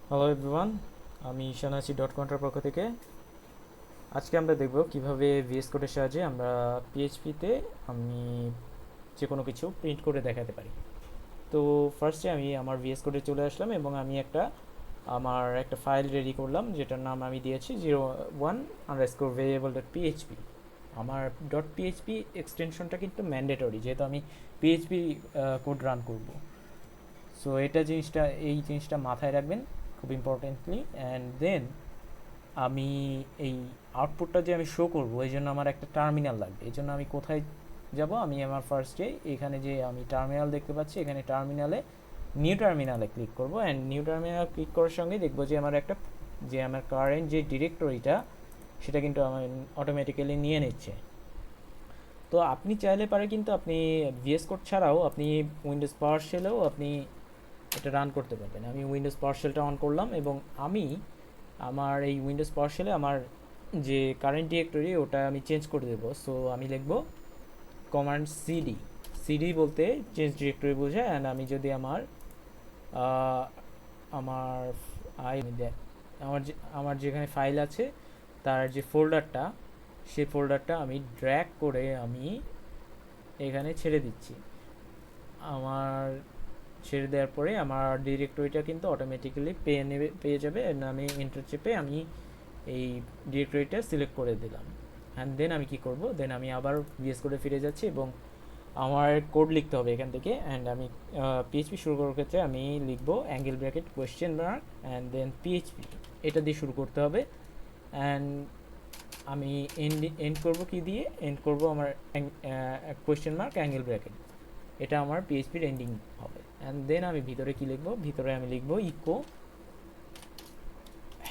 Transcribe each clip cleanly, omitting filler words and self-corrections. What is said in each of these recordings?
Hello everyone, আমি ঈশানাসি dot কন্ট্রার পক্ষ থেকে। আজকে আমরা দেখব কিভাবে ভিএস কোডের সাহায্যে আমরা পিএইচপিতে আমি যে কোনো কিছু প্রিন্ট করে দেখাতে পারি। তো ফার্স্টে আমি আমার ভিএস কোডে চলে আসলাম এবং আমি আমার একটা ফাইল রেডি করলাম, যেটার নাম আমি দিয়েছি 01_variable.php। আমার .php এক্সটেনশনটা কিন্তু ম্যান্ডেটরি, যেহেতু আমি পিএইচপি কোড রান করব। সো এই জিনিসটা মাথায় রাখবেন খুব ইম্পর্টেন্টলি। অ্যান্ড দেন আমি এই আউটপুটটা যে আমি শো করব, এই জন্য আমার একটা টার্মিনাল লাগবে। এই জন্য আমি কোথায় যাব? আমি আমার ফার্স্টে এখানে যে আমি টার্মিনাল দেখতে পাচ্ছি, এখানে নিউ টার্মিনালে ক্লিক করব। অ্যান্ড নিউ টার্মিনাল ক্লিক করার সঙ্গে দেখব যে আমার কারেন্ট যে ডিরেক্টরিটা, সেটা কিন্তু আমার অটোমেটিক্যালি নিয়ে নিচ্ছে। তো আপনি চাইলে পারে কিন্তু আপনি ভিএস কোড ছাড়াও আপনি উইন্ডোজ পাওয়ার শেলেও আপনি এটা রান করতে পারবেন। আমি উইন্ডোজ পাওয়ার শেলটা অন করলাম এবং আমি আমার এই উইন্ডোজ পাওয়ার শেলে আমার যে কারেন্ট ডিরেক্টরি ওটা আমি চেঞ্জ করে দেবো। সো আমি লিখব কমান্ড সিডি। সিডি বলতে চেঞ্জ ডিরেক্টরি বোঝায়। অ্যান্ড আমি যদি আহ, আমার আই আমার যেখানে ফাইল আছে তার যে ফোল্ডারটা, সেই ফোল্ডারটা আমি ড্র্যাগ করে আমি এখানে ছেড়ে দিচ্ছি। আমার ছেড়ে দেওয়ার পরে আমার ডিরেক্টরিটা কিন্তু অটোমেটিক্যালি পেয়ে যাবে। and আমি এন্টার চেপে আমি এই ডিরেক্টরিটা সিলেক্ট করে দিলাম। অ্যান্ড দেন আমি কি করব, দেন আমি আবার ভিএস কোডে ফিরে যাচ্ছি এবং আমার কোড লিখতে হবে এখান থেকে। অ্যান্ড আমি পিএইচপি শুরু করার ক্ষেত্রে আমি লিখবো angle bracket question mark and then PHP, এটা দিয়ে শুরু করতে হবে। অ্যান্ড আমি এন্ড করব কি দিয়ে? এন্ড করব আমার কোয়েশ্চেন মার্ক অ্যাঙ্গেল ব্র্যাকেট, এটা আমার পিএইচপির এন্ডিং হবে। অ্যান্ড দেন আমি ভিতরে কি লিখবো? ভিতরে আমি লিখবো echo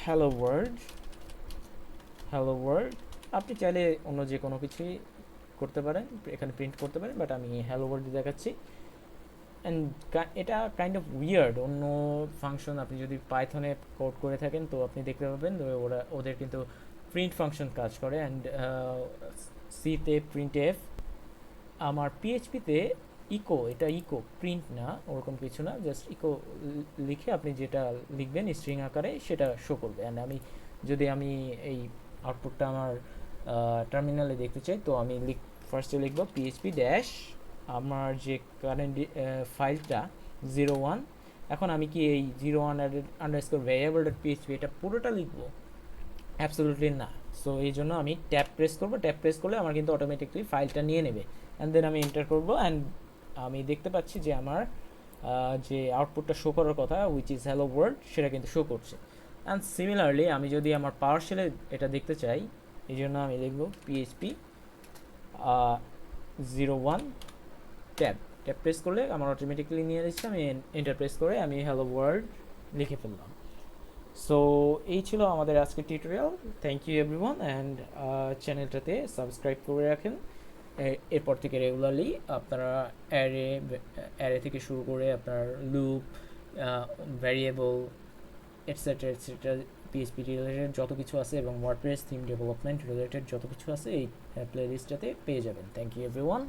hello world. Hello world, আপনি চাইলে অন্য যে কোনো কিছুই করতে পারেন, এখানে প্রিন্ট করতে পারেন, বাট আমি হ্যালো ওয়ার্ল্ড দেখাচ্ছি। অ্যান্ড এটা কাইন্ড অফ উইয়ার্ড। অন্য ফাংশন আপনি যদি পাইথনে কোড করে থাকেন তো আপনি দেখতে পাবেন ওদের কিন্তু প্রিন্ট ফাংশন কাজ করে। অ্যান্ড সিতে প্রিন্ট এফ, আমার পিএইচপিতে এটা ইকো প্রিন্ট না, ওরকম কিছু না, জাস্ট ইকো লিখে আপনি যেটা লিখবেন স্ট্রিং আকারে সেটা শো করবে। অ্যান্ড যদি আমি এই আউটপুটটা আমার টার্মিনালে দেখতে চাই, তো আমি ফার্স্টে লিখবো পিএইচপি ড্যাশ আমার যে কারেন্ট ফাইলটা 01। এখন আমি কি এই 01_variable.php এটা পুরোটা লিখবো? অ্যাবসলিউটলি না। সো এই জন্য আমি ট্যাব প্রেস করব। ট্যাব প্রেস করলে আমার কিন্তু অটোমেটিকলি ফাইলটা নিয়ে নেবে। অ্যান্ড দেন আমি এন্টার করব। অ্যান্ড আমি দেখতে পাচ্ছি যে আমার যে আউটপুটটা শো করার কথা, উইচ ইজ হ্যালো ওয়ার্ল্ড, সেটা কিন্তু শো করছে। অ্যান্ড সিমিলারলি আমি যদি আমার পাওয়ার শেলে এটা দেখতে চাই, এই জন্য আমি লিখব পিএইচপি 01 ট্যাব। ট্যাব প্রেস করলে আমার অটোমেটিক্যালি নিয়ে নিচ্ছে। আমি এন্টার প্রেস করে আমি হ্যালো ওয়ার্ল্ড লিখে ফেললাম। সো এই ছিল আমাদের আজকের tutorial. Thank you everyone. And চ্যানেলটাতে সাবস্ক্রাইব করে রাখেন। এরপর থেকে রেগুলারলি আপনারা অ্যারে থেকে শুরু করে আপনার loop, variable, etcetera etcetera, PHP related যত কিছু আছে এবং ওয়ার্ডপ্রেস থিম ডেভেলপমেন্ট রিলেটেড যত কিছু আছে এই প্লেলিস্টটাতে পেয়ে যাবেন। Thank you everyone.